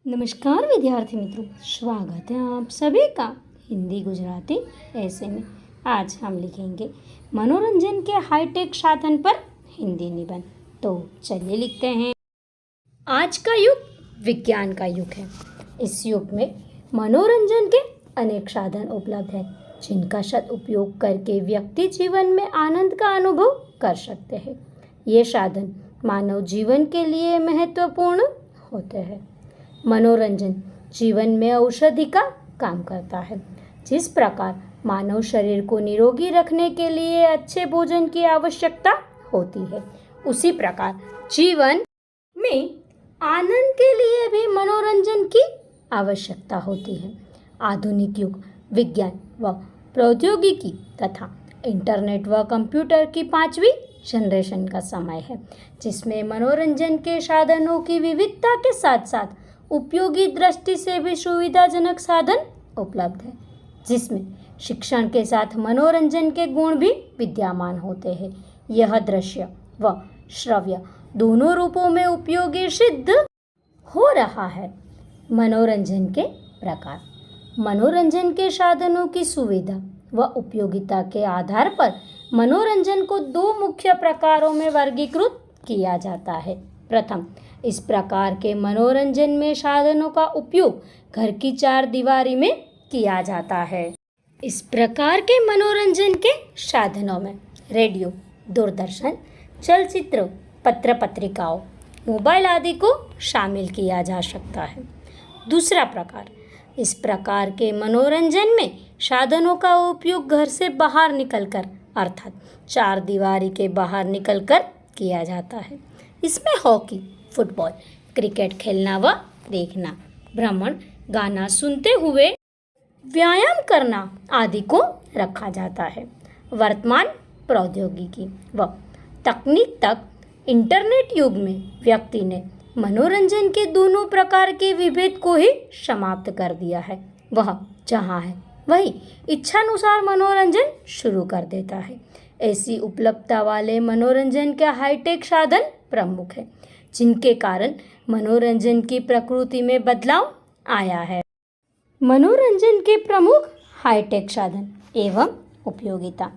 नमस्कार विद्यार्थी मित्रों, स्वागत है आप सभी का हिंदी गुजराती ऐसे में। आज हम लिखेंगे मनोरंजन के हाईटेक साधन पर हिंदी निबंध। तो चलिए लिखते हैं। आज का युग विज्ञान का युग है। इस युग में मनोरंजन के अनेक साधन उपलब्ध हैं, जिनका सदुपयोग करके व्यक्ति जीवन में आनंद का अनुभव कर सकते हैं। ये साधन मानव जीवन के लिए महत्वपूर्ण होते हैं। मनोरंजन जीवन में औषधि का काम करता है। जिस प्रकार मानव शरीर को निरोगी रखने के लिए अच्छे भोजन की आवश्यकता होती है, उसी प्रकार जीवन में आनंद के लिए भी मनोरंजन की आवश्यकता होती है। आधुनिक युग विज्ञान व प्रौद्योगिकी तथा इंटरनेट व कंप्यूटर की 5वीं जनरेशन का समय है, जिसमें मनोरंजन के साधनों की विविधता के साथ साथ उपयोगी दृष्टि से भी सुविधाजनक साधन उपलब्ध है, जिसमें शिक्षण के साथ मनोरंजन के गुण भी विद्यमान होते हैं। यह दृश्य व श्रव्य दोनों रूपों में उपयोगी सिद्ध हो रहा है। मनोरंजन के प्रकार। मनोरंजन के साधनों की सुविधा व उपयोगिता के आधार पर मनोरंजन को 2 मुख्य प्रकारों में वर्गीकृत किया जाता है। प्रथम, इस प्रकार के मनोरंजन में साधनों का उपयोग घर की 4 दीवारी में किया जाता है। इस प्रकार के मनोरंजन के साधनों में रेडियो, दूरदर्शन, चलचित्र, पत्र पत्रिकाओं, मोबाइल आदि को शामिल किया जा सकता है। दूसरा प्रकार, इस प्रकार के मनोरंजन में साधनों का उपयोग घर से बाहर निकलकर अर्थात 4 दीवारी के बाहर निकलकर किया जाता है। इसमें हॉकी, फुटबॉल, क्रिकेट खेलना व देखना, भ्रमण, गाना सुनते हुए व्यायाम करना आदि को रखा जाता है। वर्तमान प्रौद्योगिकी व तकनीक तक इंटरनेट युग में व्यक्ति ने मनोरंजन के दोनों प्रकार के विभेद को ही समाप्त कर दिया है। वह जहाँ है वही इच्छानुसार मनोरंजन शुरू कर देता है। ऐसी उपलब्धता वाले मनोरंजन के हाईटेक साधन प्रमुख है, जिनके कारण मनोरंजन की प्रकृति में बदलाव आया है। मनोरंजन के प्रमुख हाईटेक साधन एवं उपयोगिता।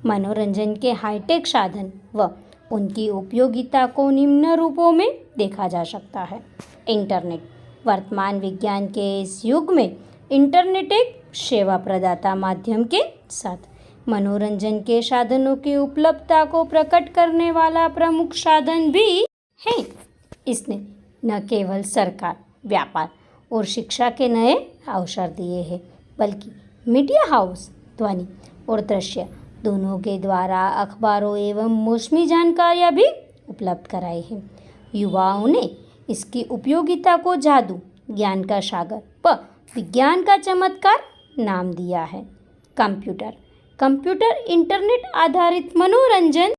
मनोरंजन के हाईटेक साधन व उनकी उपयोगिता को निम्न रूपों में देखा जा सकता है। इंटरनेट। वर्तमान विज्ञान के इस युग में इंटरनेट एक सेवा प्रदाता माध्यम के साथ मनोरंजन के साधनों की उपलब्धता को प्रकट करने वाला प्रमुख साधन भी है। इसने न केवल सरकार, व्यापार और शिक्षा के नए अवसर दिए हैं, बल्कि मीडिया हाउस ध्वनि और दृश्य दोनों के द्वारा अखबारों एवं मौसमी जानकारियाँ भी उपलब्ध कराई हैं। युवाओं ने इसकी उपयोगिता को जादू, ज्ञान का सागर व विज्ञान का चमत्कार नाम दिया है। कंप्यूटर। कंप्यूटर इंटरनेट आधारित मनोरंजन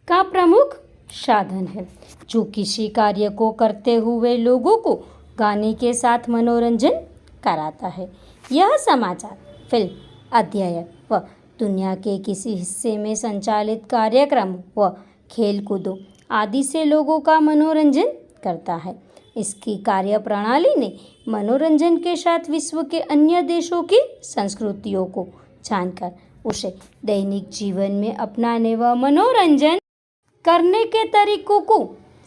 का प्रमुख साधन है, जो किसी कार्य को करते हुए लोगों को गाने के साथ मनोरंजन कराता है। यह समाचार, फिल्म, अध्ययन व दुनिया के किसी हिस्से में संचालित कार्यक्रम व खेल कूदों आदि से लोगों का मनोरंजन करता है। इसकी कार्यप्रणाली ने मनोरंजन के साथ विश्व के अन्य देशों की संस्कृतियों को जानकर उसे दैनिक जीवन में अपनाने व मनोरंजन करने के तरीकों को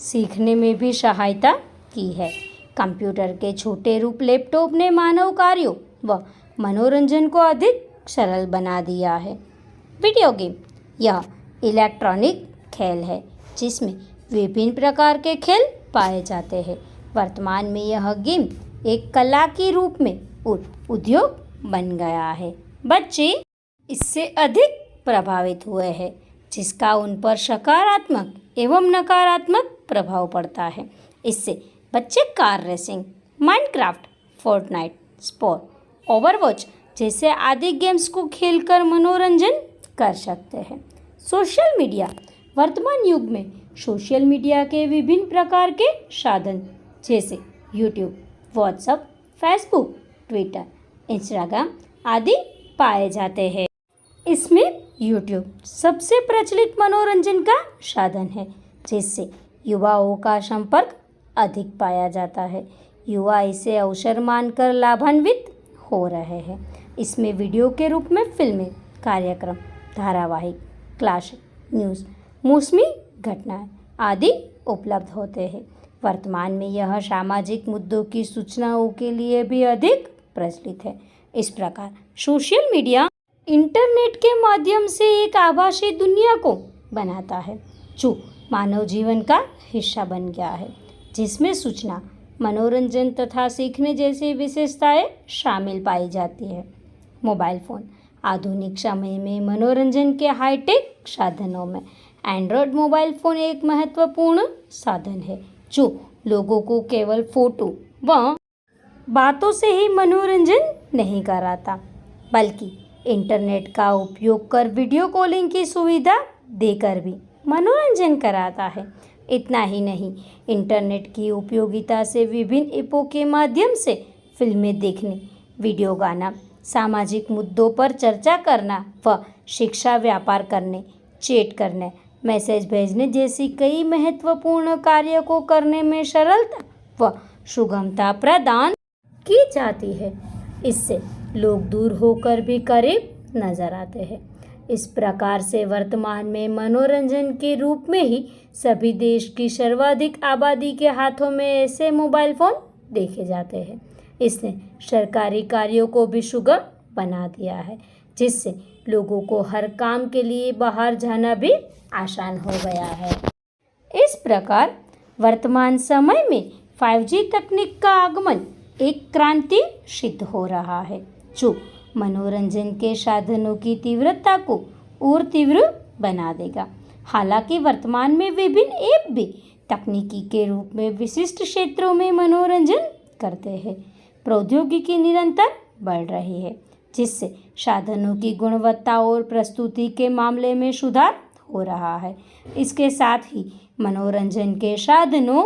सीखने में भी सहायता की है। कंप्यूटर के छोटे रूप लैपटॉप ने मानव कार्यों व मनोरंजन को अधिक सरल बना दिया है। Video game. यह इलेक्ट्रॉनिक खेल है, जिसमें विभिन्न प्रकार के खेल पाए जाते हैं। वर्तमान में यह गेम एक कला के रूप में उद्योग बन गया है। बच्चे इससे अधिक प्रभावित हुए हैं, जिसका उन पर सकारात्मक एवं नकारात्मक प्रभाव पड़ता है। इससे बच्चे car racing, Minecraft, Fortnite, Spore, Overwatch जैसे आदि गेम्स को खेलकर मनोरंजन कर सकते हैं। Social media. वर्तमान युग में सोशल मीडिया के विभिन्न प्रकार के साधन जैसे YouTube, WhatsApp, Facebook, Twitter, Instagram आदि पाए जाते हैं। इसमें यूट्यूब सबसे प्रचलित मनोरंजन का साधन है, जिससे युवाओं का संपर्क अधिक पाया जाता है। युवा इसे अवसर मानकर लाभान्वित हो रहे हैं। इसमें वीडियो के रूप में फिल्में, कार्यक्रम, धारावाहिक, क्लासिक, न्यूज़, मौसमी घटनाएं आदि उपलब्ध होते हैं। वर्तमान में यह सामाजिक मुद्दों की सूचनाओं के लिए भी अधिक प्रचलित है। इस प्रकार सोशल मीडिया इंटरनेट के माध्यम से एक आभासी दुनिया को बनाता है जो मानव जीवन का हिस्सा बन गया है, जिसमें सूचना, मनोरंजन तथा सीखने जैसी विशेषताएं शामिल पाई जाती है। मोबाइल फ़ोन आधुनिक समय में मनोरंजन के हाईटेक साधनों में एंड्रॉयड मोबाइल फ़ोन एक महत्वपूर्ण साधन है जो लोगों को केवल फ़ोटो व बातों से ही मनोरंजन नहीं कराता, बल्कि इंटरनेट का उपयोग कर वीडियो कॉलिंग की सुविधा देकर भी मनोरंजन कराता है। इतना ही नहीं, इंटरनेट की उपयोगिता से विभिन्न ऐपों के माध्यम से फिल्में देखने, वीडियो गाना, सामाजिक मुद्दों पर चर्चा करना व शिक्षा, व्यापार करने, चैट करने, मैसेज भेजने जैसी कई महत्वपूर्ण कार्यों को करने में सरलता व सुगमता प्रदान की जाती है। इससे लोग दूर होकर भी करीब नजर आते हैं। इस प्रकार से वर्तमान में मनोरंजन के रूप में ही सभी देश की सर्वाधिक आबादी के हाथों में ऐसे मोबाइल फ़ोन देखे जाते हैं। इसने सरकारी कार्यों को भी सुगम बना दिया है, जिससे लोगों को हर काम के लिए बाहर जाना भी आसान हो गया है। इस प्रकार वर्तमान समय में 5G तकनीक का आगमन एक क्रांति सिद्ध हो रहा है जो मनोरंजन के साधनों की तीव्रता को और तीव्र बना देगा। हालांकि वर्तमान में विभिन्न ऐप भी तकनीकी के रूप में विशिष्ट क्षेत्रों में मनोरंजन करते हैं। प्रौद्योगिकी निरंतर बढ़ रही है, जिससे साधनों की गुणवत्ता और प्रस्तुति के मामले में सुधार हो रहा है। इसके साथ ही मनोरंजन के साधनों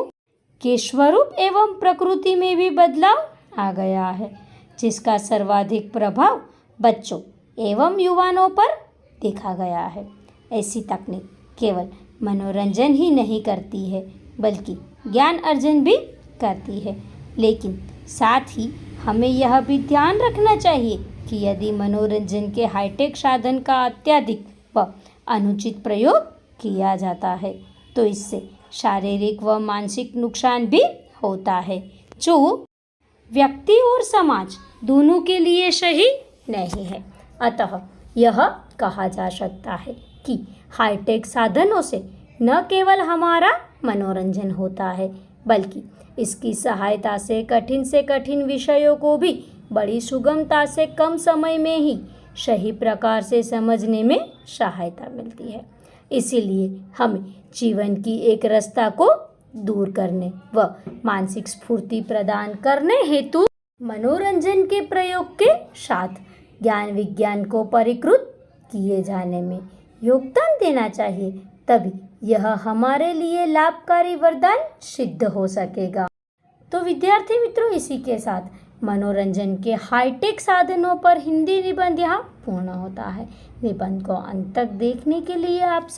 के स्वरूप एवं प्रकृति में भी बदलाव आ गया है, जिसका सर्वाधिक प्रभाव बच्चों एवं युवाओं पर देखा गया है। ऐसी तकनीक केवल मनोरंजन ही नहीं करती है, बल्कि ज्ञान अर्जन भी करती है। लेकिन साथ ही हमें यह भी ध्यान रखना चाहिए कि यदि मनोरंजन के हाईटेक साधन का अत्यधिक व अनुचित प्रयोग किया जाता है, तो इससे शारीरिक व मानसिक नुकसान भी होता है, जो व्यक्ति और समाज दोनों के लिए सही नहीं है। अतः यह कहा जा सकता है कि हाईटेक साधनों से न केवल हमारा मनोरंजन होता है, बल्कि इसकी सहायता से कठिन विषयों को भी बड़ी सुगमता से कम समय में ही सही प्रकार से समझने में सहायता मिलती है। इसीलिए हमें जीवन की एक रास्ता को दूर करने व मानसिक स्फूर्ति प्रदान करने हेतु मनोरंजन के प्रयोग के साथ ज्ञान विज्ञान को परिष्कृत किए जाने में योगदान देना चाहिए। तभी यह हमारे लिए लाभकारी वरदान सिद्ध हो सकेगा। तो विद्यार्थी मित्रों, इसी के साथ मनोरंजन के हाईटेक साधनों पर हिंदी निबंध यहाँ पूर्ण होता है। निबंध को अंत तक देखने के लिए आप